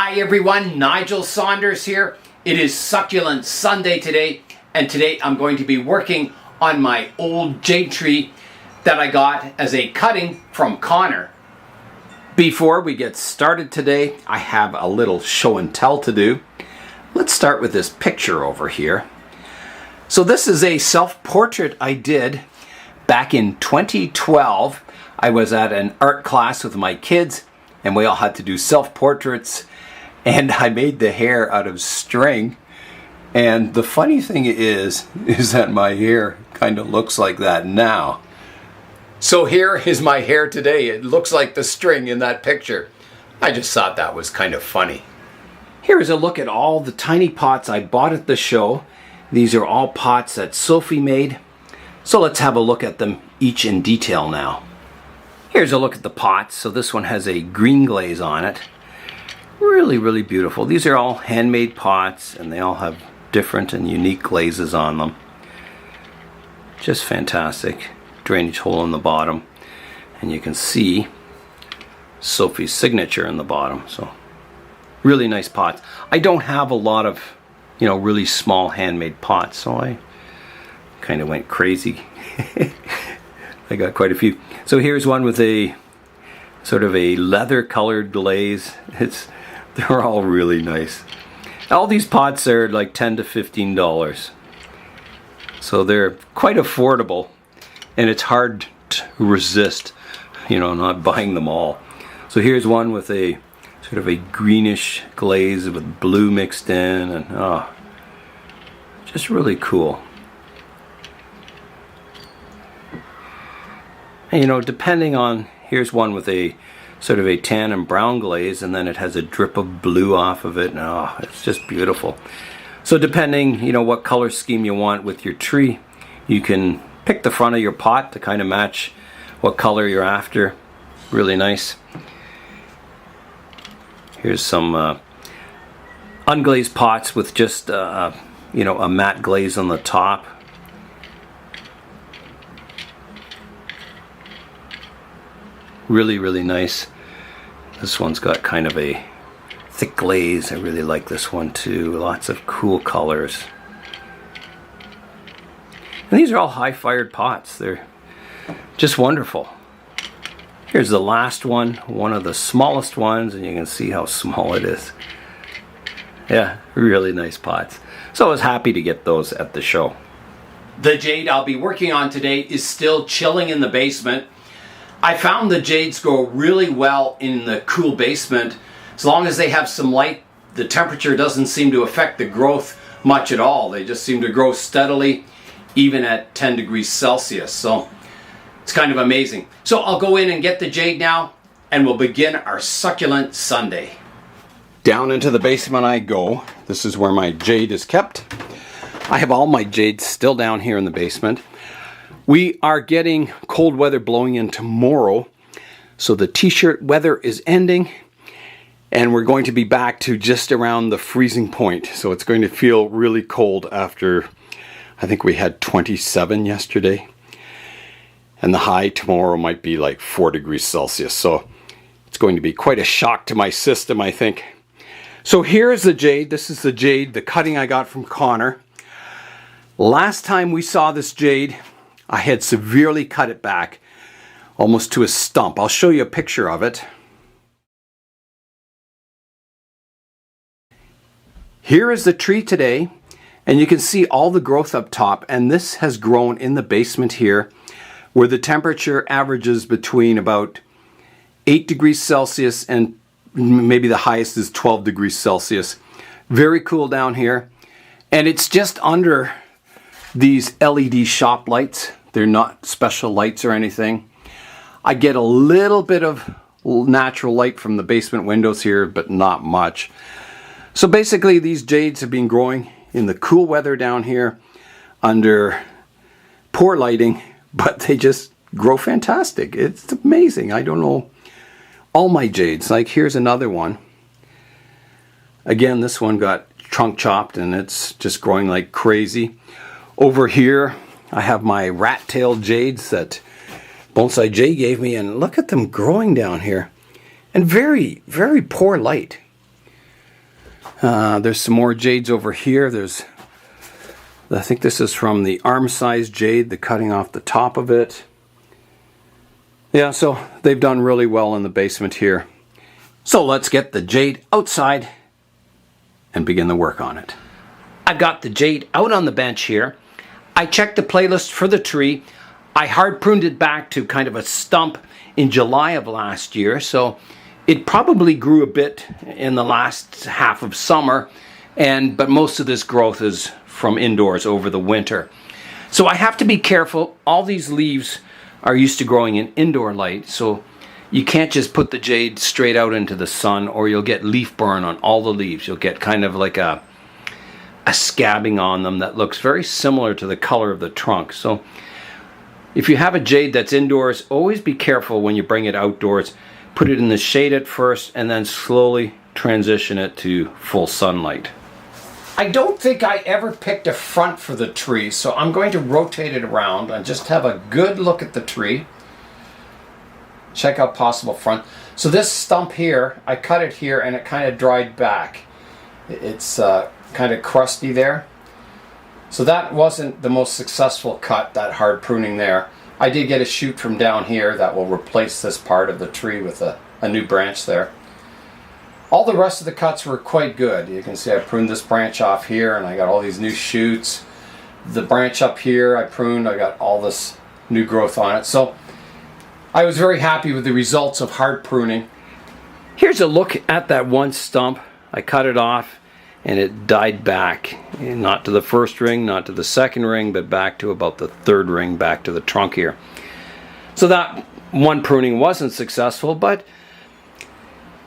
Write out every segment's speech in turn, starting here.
Hi everyone, Nigel Saunders here. It is Succulent Sunday today, and today I'm going to be working on my old jade tree that I got as a cutting from Connor. Before we get started today, I have a little show and tell to do. Let's start with this picture over here. So this is a self-portrait I did back in 2012. I was at an art class with my kids and we all had to do self-portraits, and I made the hair out of string. And the funny thing is that my hair kind of looks like that now. So here is my hair today. It looks like the string in that picture. I just thought that was kind of funny. Here is a look at all the tiny pots I bought at the show. These are all pots that Sophie made. So let's have a look at them each in detail now. Here's a look at the pots. So this one has a green glaze on it. Really beautiful. These are all handmade pots and they all have different and unique glazes on them. Just fantastic. Drainage hole in the bottom. And you can see Sophie's signature in the bottom. So really nice pots. I don't have a lot of, really small handmade pots, so I kind of went crazy. I got quite a few. So here's one with a sort of a leather colored glaze. They're all really nice. All these pots are like $10 to $15. So they're quite affordable, and it's hard to resist, not buying them all. So here's one with a sort of a greenish glaze with blue mixed in, and just really cool. And, depending on, here's one with a sort of a tan and brown glaze, and then it has a drip of blue off of it, and it's just beautiful. So depending, what color scheme you want with your tree, you can pick the front of your pot to kind of match what color you're after. Really nice. Here's some unglazed pots with just a matte glaze on the top. Really nice. This one's got kind of a thick glaze. I really like this one too. Lots of cool colors. And these are all high-fired pots. They're just wonderful. Here's the last one of the smallest ones, and you can see how small it is. Yeah, really nice pots. So I was happy to get those at the show. The jade I'll be working on today is still chilling in the basement. I found the jades grow really well in the cool basement. As long as they have some light, the temperature doesn't seem to affect the growth much at all. They just seem to grow steadily, even at 10 degrees Celsius. So it's kind of amazing. So I'll go in and get the jade now, and we'll begin our Succulent Sunday. Down into the basement I go. This is where my jade is kept. I have all my jades still down here in the basement. We are getting cold weather blowing in tomorrow, so the t-shirt weather is ending, and we're going to be back to just around the freezing point. So it's going to feel really cold after, I think we had 27 yesterday, and the high tomorrow might be like 4 degrees Celsius. So it's going to be quite a shock to my system, I think. So here's the jade. This is the jade, the cutting I got from Connor. Last time we saw this jade, I had severely cut it back, almost to a stump. I'll show you a picture of it. Here is the tree today, and you can see all the growth up top, and this has grown in the basement here, where the temperature averages between about 8 degrees Celsius and maybe the highest is 12 degrees Celsius. Very cool down here, and it's just under these LED shop lights. They're not special lights or anything. I get a little bit of natural light from the basement windows here, but not much. So basically these jades have been growing in the cool weather down here under poor lighting, but they just grow fantastic. It's amazing. I don't know. All my jades, like here's another one. Again, this one got trunk chopped and it's just growing like crazy. Over here, I have my rat-tailed jades that Bonsai Jade gave me, and look at them growing down here. And very poor light. There's some more jades over here. I think this is from the arm size jade, the cutting off the top of it. Yeah, so they've done really well in the basement here. So let's get the jade outside and begin the work on it. I've got the jade out on the bench here. I checked the playlist for the tree. I hard pruned it back to kind of a stump in July of last year, so it probably grew a bit in the last half of summer, but most of this growth is from indoors over the winter. So I have to be careful. All these leaves are used to growing in indoor light, so you can't just put the jade straight out into the sun or you'll get leaf burn on all the leaves. You'll get kind of like a scabbing on them that looks very similar to the color of the trunk. So if you have a jade that's indoors, always be careful when you bring it outdoors. Put it in the shade at first and then slowly transition it to full sunlight. I don't think I ever picked a front for the tree, so I'm going to rotate it around and just have a good look at the tree. Check out possible front. So this stump here, I cut it here and it kind of dried back. It's kind of crusty there. So that wasn't the most successful cut, that hard pruning there. I did get a shoot from down here that will replace this part of the tree with a new branch there. All the rest of the cuts were quite good. You can see I pruned this branch off here and I got all these new shoots. The branch up here I pruned, I got all this new growth on it. So I was very happy with the results of hard pruning. Here's a look at that one stump. I cut it off and it died back. Not to the first ring, not to the second ring, but back to about the third ring, back to the trunk here. So that one pruning wasn't successful, but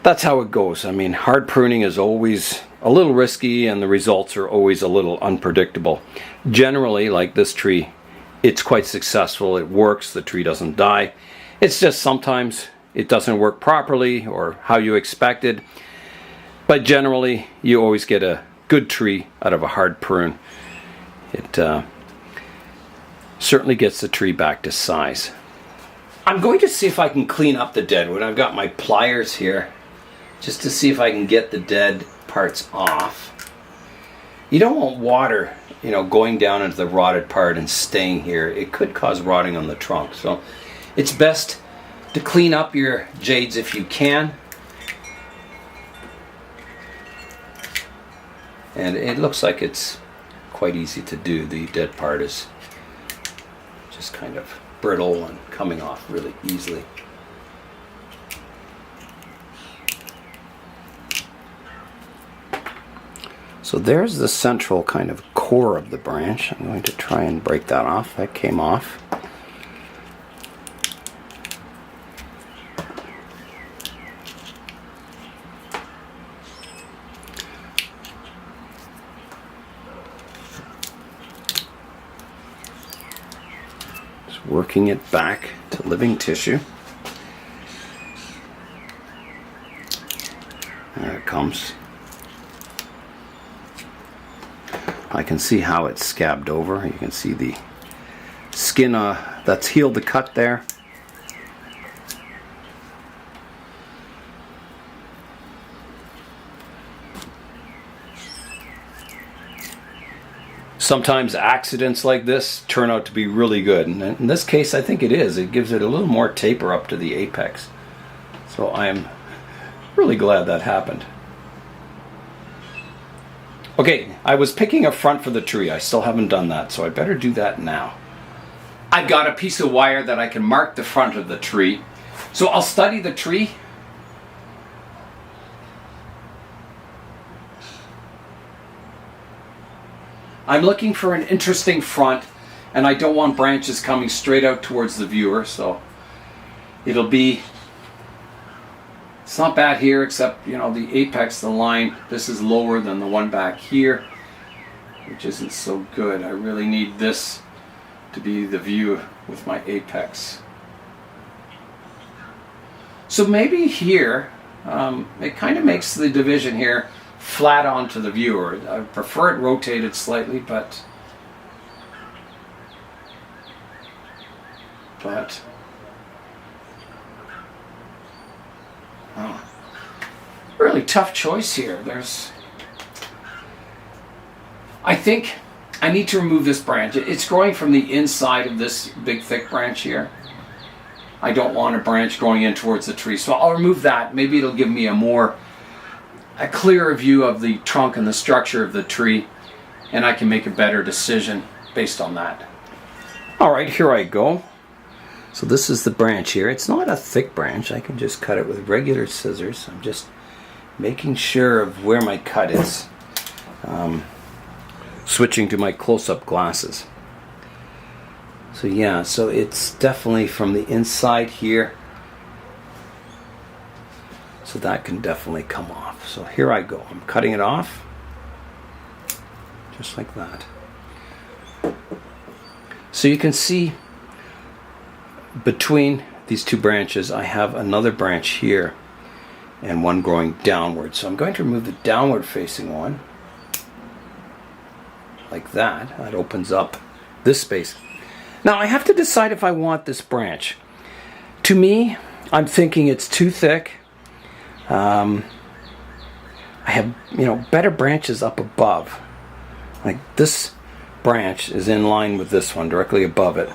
that's how it goes. I mean, hard pruning is always a little risky and the results are always a little unpredictable. Generally, like this tree, it's quite successful. It works, the tree doesn't die. It's just sometimes it doesn't work properly or how you expected. But generally, you always get a good tree out of a hard prune. It certainly gets the tree back to size. I'm going to see if I can clean up the deadwood. I've got my pliers here just to see if I can get the dead parts off. You don't want water, going down into the rotted part and staying here. It could cause rotting on the trunk. So it's best to clean up your jades if you can. And it looks like it's quite easy to do. The dead part is just kind of brittle and coming off really easily. So there's the central kind of core of the branch. I'm going to try and break that off. That came off. Just working it back to living tissue. There it comes. I can see how it's scabbed over. You can see the skin that's healed the cut there. Sometimes accidents like this turn out to be really good, and in this case I think it is. It gives it a little more taper up to the apex. So I am really glad that happened. Okay, I was picking a front for the tree. I still haven't done that, so I better do that now. I've got a piece of wire that I can mark the front of the tree. So I'll study the tree. I'm looking for an interesting front, and I don't want branches coming straight out towards the viewer, so it'll be... It's not bad here, except, the apex, the line, this is lower than the one back here, which isn't so good. I really need this to be the view with my apex. So maybe here, it kind of makes the division here flat onto the viewer. I prefer it rotated slightly, but really tough choice here. There's I think I need to remove this branch. It's growing from the inside of this big thick branch here. I don't want a branch growing in towards the tree, so I'll remove that. Maybe it'll give me a clearer view of the trunk and the structure of the tree, and I can make a better decision based on that. All right, here I go. So this is the branch here. It's not a thick branch. I can just cut it with regular scissors. I'm just making sure of where my cut is. Switching to my close-up glasses. So yeah, so it's definitely from the inside here. So that can definitely come off. So here I go. I'm cutting it off. Just like that. So you can see between these two branches I have another branch here and one growing downward. So I'm going to remove the downward facing one. Like that. That opens up this space. Now I have to decide if I want this branch. To me, I'm thinking it's too thick. I have, better branches up above. Like this branch is in line with this one, directly above it.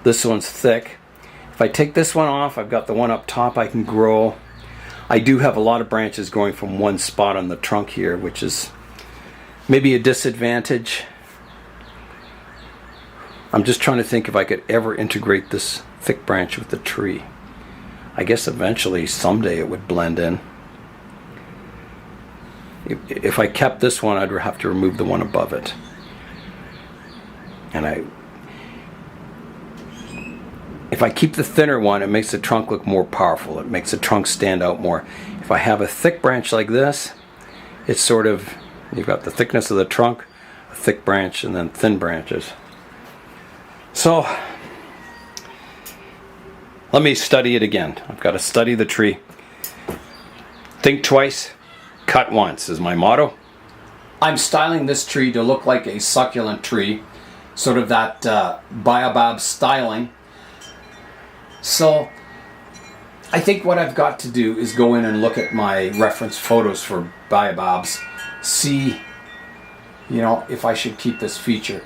This one's thick. If I take this one off, I've got the one up top I can grow. I do have a lot of branches growing from one spot on the trunk here, which is maybe a disadvantage. I'm just trying to think if I could ever integrate this thick branch with the tree. I guess eventually, someday, it would blend in. If I kept this one, I'd have to remove the one above it. And if I keep the thinner one, it makes the trunk look more powerful. It makes the trunk stand out more. If I have a thick branch like this, it's sort of, you've got the thickness of the trunk, a thick branch, and then thin branches. So, let me study it again. I've got to study the tree. Think twice, cut once is my motto. I'm styling this tree to look like a succulent tree, sort of that baobab styling. So, I think what I've got to do is go in and look at my reference photos for baobabs, see, if I should keep this feature.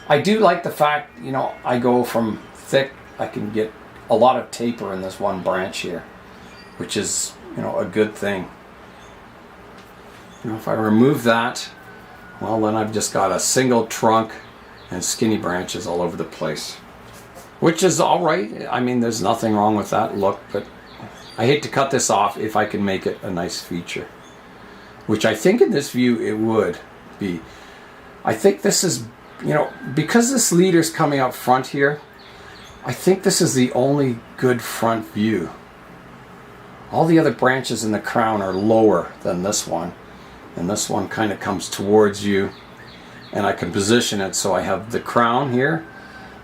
I do like the fact, I go from thick, I can get a lot of taper in this one branch here, which is, a good thing. If I remove that, well, then I've just got a single trunk and skinny branches all over the place, which is all right. I mean, there's nothing wrong with that look, but I hate to cut this off if I can make it a nice feature, which I think in this view it would be. I think this is, because this leader's coming out front here, I think this is the only good front view. All the other branches in the crown are lower than this one, and this one kind of comes towards you, and I can position it so I have the crown here.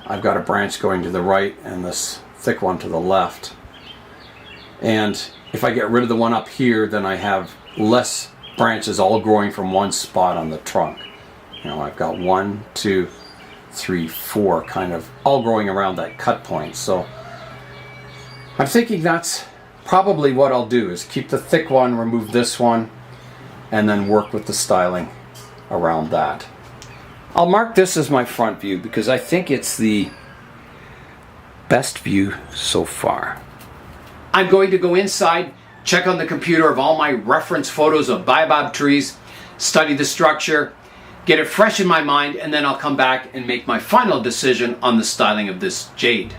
I've got a branch going to the right and this thick one to the left. And if I get rid of the one up here, then I have less branches all growing from one spot on the trunk. I've got 1, 2, 3, 4 kind of all growing around that cut point. So I'm thinking that's probably what I'll do, is keep the thick one, remove this one, and then work with the styling around that. I'll mark this as my front view because I think it's the best view so far. I'm going to go inside, check on the computer of all my reference photos of baobab trees, study the structure, get it fresh in my mind, and then I'll come back and make my final decision on the styling of this jade.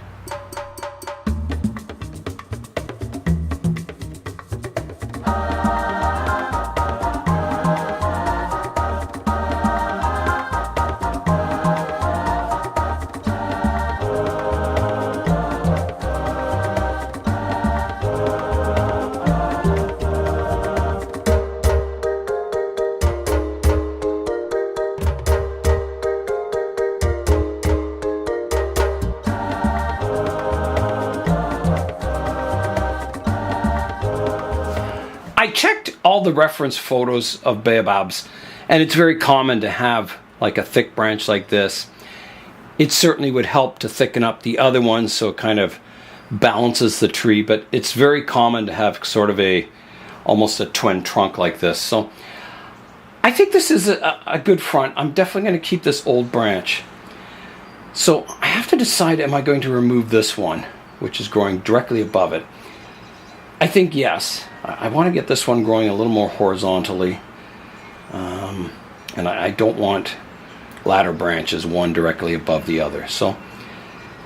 I checked all the reference photos of baobabs, and it's very common to have like a thick branch like this. It certainly would help to thicken up the other ones so it kind of balances the tree, but it's very common to have sort of almost a twin trunk like this. So I think this is a good front. I'm definitely going to keep this old branch. So I have to decide, am I going to remove this one, which is growing directly above it? I think yes. I want to get this one growing a little more horizontally. And I don't want ladder branches one directly above the other. So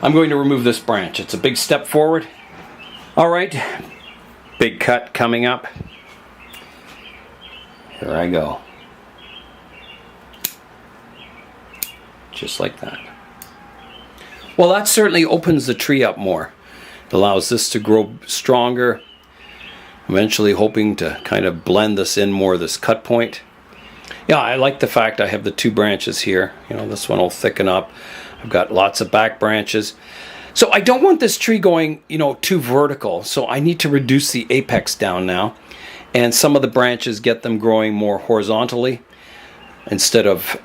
I'm going to remove this branch. It's a big step forward. All right, big cut coming up. Here I go. Just like that. Well, that certainly opens the tree up more. It allows this to grow stronger. Eventually hoping to kind of blend this in more, this cut point. Yeah, I like the fact I have the two branches here. You know, this one will thicken up. I've got lots of back branches. So I don't want this tree going, you know, too vertical. So I need to reduce the apex down now. And some of the branches, get them growing more horizontally instead of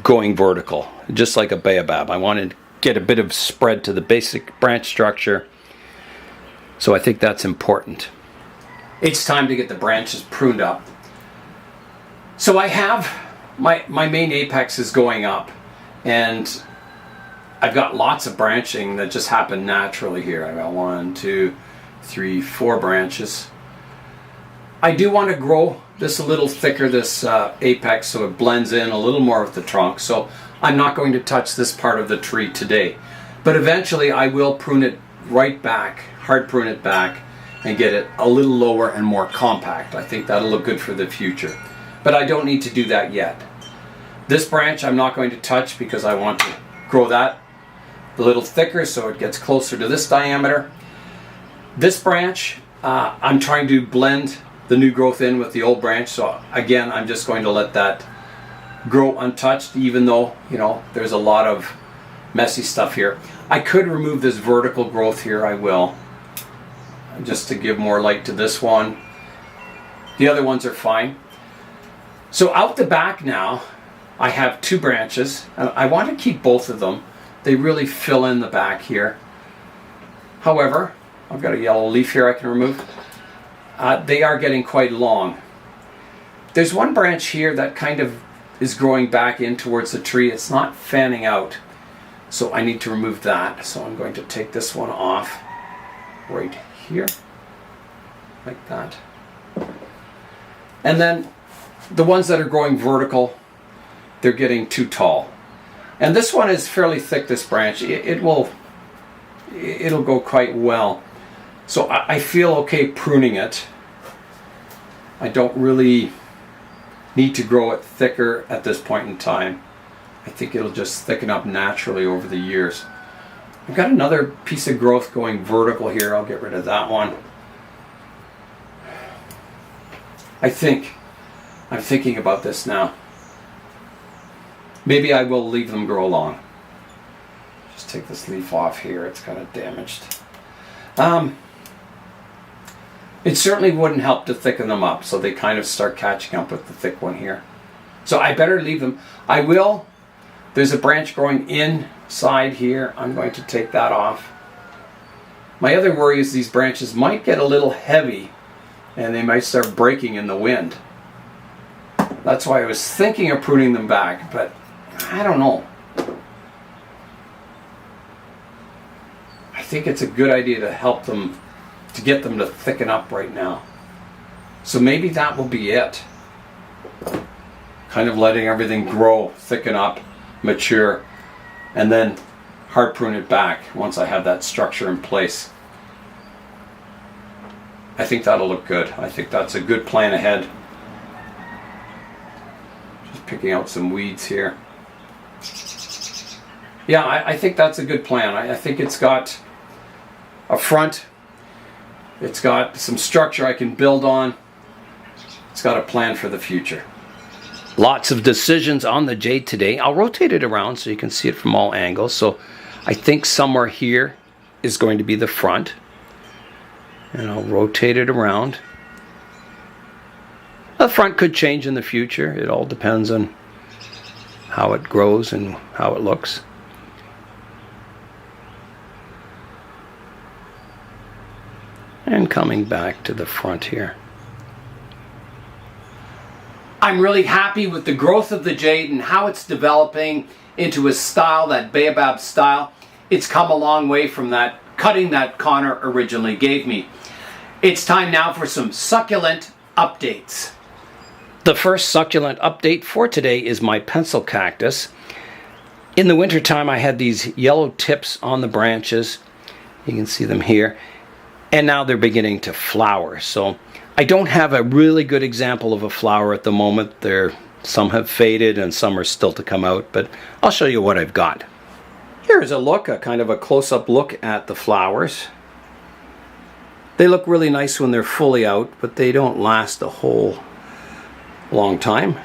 going vertical, just like a baobab. I want to get a bit of spread to the basic branch structure. So I think that's important. It's time to get the branches pruned up. So I have my main apex is going up, and I've got lots of branching that just happened naturally here. I got 1, 2, 3, 4 branches. I do want to grow this a little thicker, this apex, so it blends in a little more with the trunk. So I'm not going to touch this part of the tree today. But eventually I will prune it right back, hard prune it back, and get it a little lower and more compact. I think that'll look good for the future. But I don't need to do that yet. This branch I'm not going to touch because I want to grow that a little thicker so it gets closer to this diameter. This branch, I'm trying to blend the new growth in with the old branch. So again, I'm just going to let that grow untouched, even though, you know, there's a lot of messy stuff here. I could remove this vertical growth here, I will, just to give more light to this one. The other ones are fine. So out the back now, I have 2 branches. I want to keep both of them. They really fill in the back here. However, I've got a yellow leaf here I can remove. They are getting quite long. There's one branch here that kind of is growing back in towards the tree. It's not fanning out. So I need to remove that. So I'm going to take this one off right here, like that. And then the ones that are growing vertical, they're getting too tall. And this one is fairly thick, this branch. It'll go quite well. So I feel okay pruning it. I don't really need to grow it thicker at this point in time. I think it'll just thicken up naturally over the years. I've got another piece of growth going vertical here. I'll get rid of that one. I'm thinking about this now. Maybe I will leave them grow long. Just take this leaf off here. It's kind of damaged. It certainly wouldn't help to thicken them up, so they kind of start catching up with the thick one here. So I better leave them. I will. There's a branch growing inside here. I'm going to take that off. My other worry is these branches might get a little heavy and they might start breaking in the wind. That's why I was thinking of pruning them back, but I don't know. I think it's a good idea to help them, to get them to thicken up right now. So maybe that will be it. Kind of letting everything grow, thicken up, mature, and then hard prune it back once I have that structure in place. I think that'll look good. I think that's a good plan ahead. Just picking out some weeds here. Yeah, I think that's a good plan. I think it's got a front. It's got some structure I can build on. It's got a plan for the future. Lots of decisions on the Jade today. I'll rotate it around so you can see it from all angles. So I think somewhere here is going to be the front. And I'll rotate it around. The front could change in the future. It all depends on how it grows and how it looks. And coming back to the front here. I'm really happy with the growth of the jade and how it's developing into a style, that baobab style. It's come a long way from that cutting that Connor originally gave me. It's time now for some succulent updates. The first succulent update for today is my pencil cactus. In the wintertime, I had these yellow tips on the branches. You can see them here. And now they're beginning to flower. So I don't have a really good example of a flower at the moment. Some have faded and some are still to come out, but I'll show you what I've got. Here's a kind of a close-up look at the flowers. They look really nice when they're fully out, but they don't last a whole long time,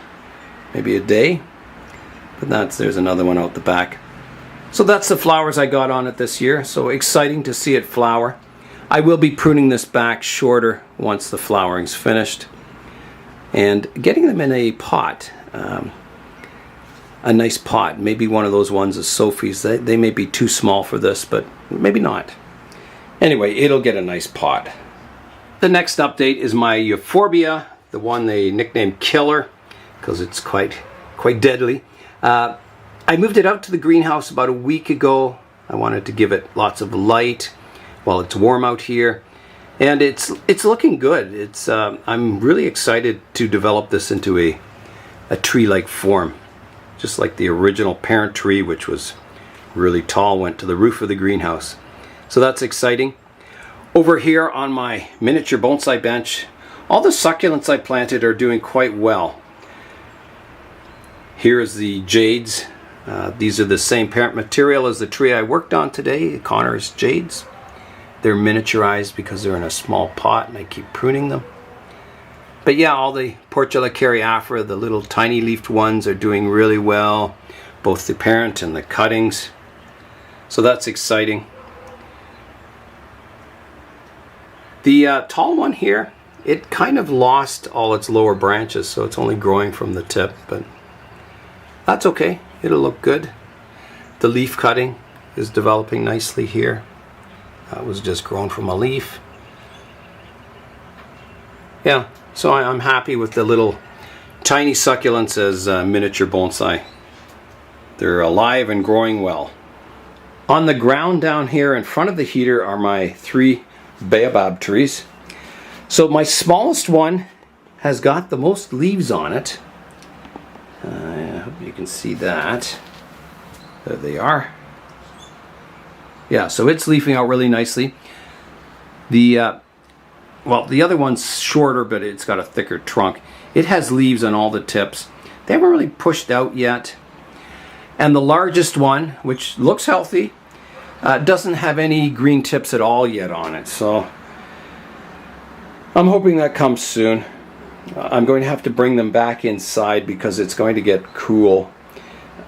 maybe a day. But there's another one out the back. So that's the flowers I got on it this year. So exciting to see it flower. I will be pruning this back shorter once the flowering's finished. And getting them in a pot, a nice pot. Maybe one of those ones is Sophie's. They may be too small for this, but maybe not. Anyway, it'll get a nice pot. The next update is my euphorbia, the one they nicknamed Killer, because it's quite deadly. I moved it out to the greenhouse about a week ago. I wanted to give it lots of light while it's warm out here, and it's looking good. I'm really excited to develop this into a tree-like form, just like the original parent tree, which was really tall, went to the roof of the greenhouse. So that's exciting. Over here on my miniature bonsai bench, all the succulents I planted are doing quite well. Here's the jades. These are the same parent material as the tree I worked on today, Connor's jades. They're miniaturized because they're in a small pot and I keep pruning them. But yeah, all the Portula cariafora, the little tiny leafed ones, are doing really well, both the parent and the cuttings. So that's exciting. The tall one here, it kind of lost all its lower branches, so it's only growing from the tip, but that's okay. It'll look good. The leaf cutting is developing nicely here. That was just grown from a leaf. Yeah, so I'm happy with the little tiny succulents as miniature bonsai. They're alive and growing well. On the ground down here in front of the heater are my 3 baobab trees. So my smallest one has got the most leaves on it. I hope you can see that. There they are. Yeah, so it's leafing out really nicely. The other one's shorter, but it's got a thicker trunk. It has leaves on all the tips. They haven't really pushed out yet. And the largest one, which looks healthy, doesn't have any green tips at all yet on it. So I'm hoping that comes soon. I'm going to have to bring them back inside because it's going to get cool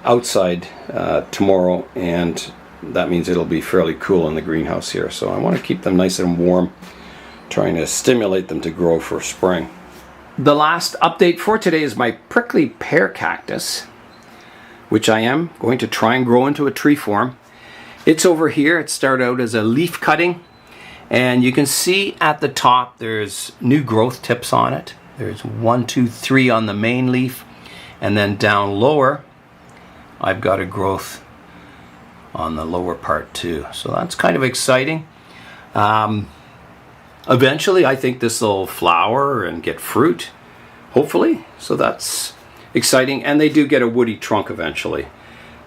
outside tomorrow, and that means it'll be fairly cool in the greenhouse here. So I want to keep them nice and warm, trying to stimulate them to grow for spring. The last update for today is my prickly pear cactus, which I am going to try and grow into a tree form. It's over here. It started out as a leaf cutting, and you can see at the top there's new growth tips on it. There's 1, 2, 3 on the main leaf, and then down lower I've got a growth on the lower part too. So that's kind of exciting. Eventually I think this will flower and get fruit, hopefully. So that's exciting, and they do get a woody trunk eventually.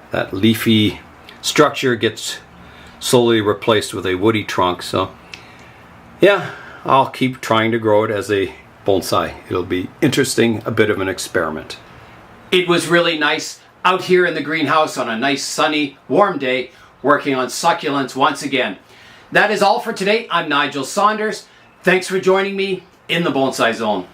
That leafy structure gets slowly replaced with a woody trunk. So yeah, I'll keep trying to grow it as a bonsai. It'll be interesting, a bit of an experiment. It was really nice out here in the greenhouse on a nice sunny, warm day, working on succulents once again. That is all for today. I'm Nigel Saunders. Thanks for joining me in the Bonsai Zone.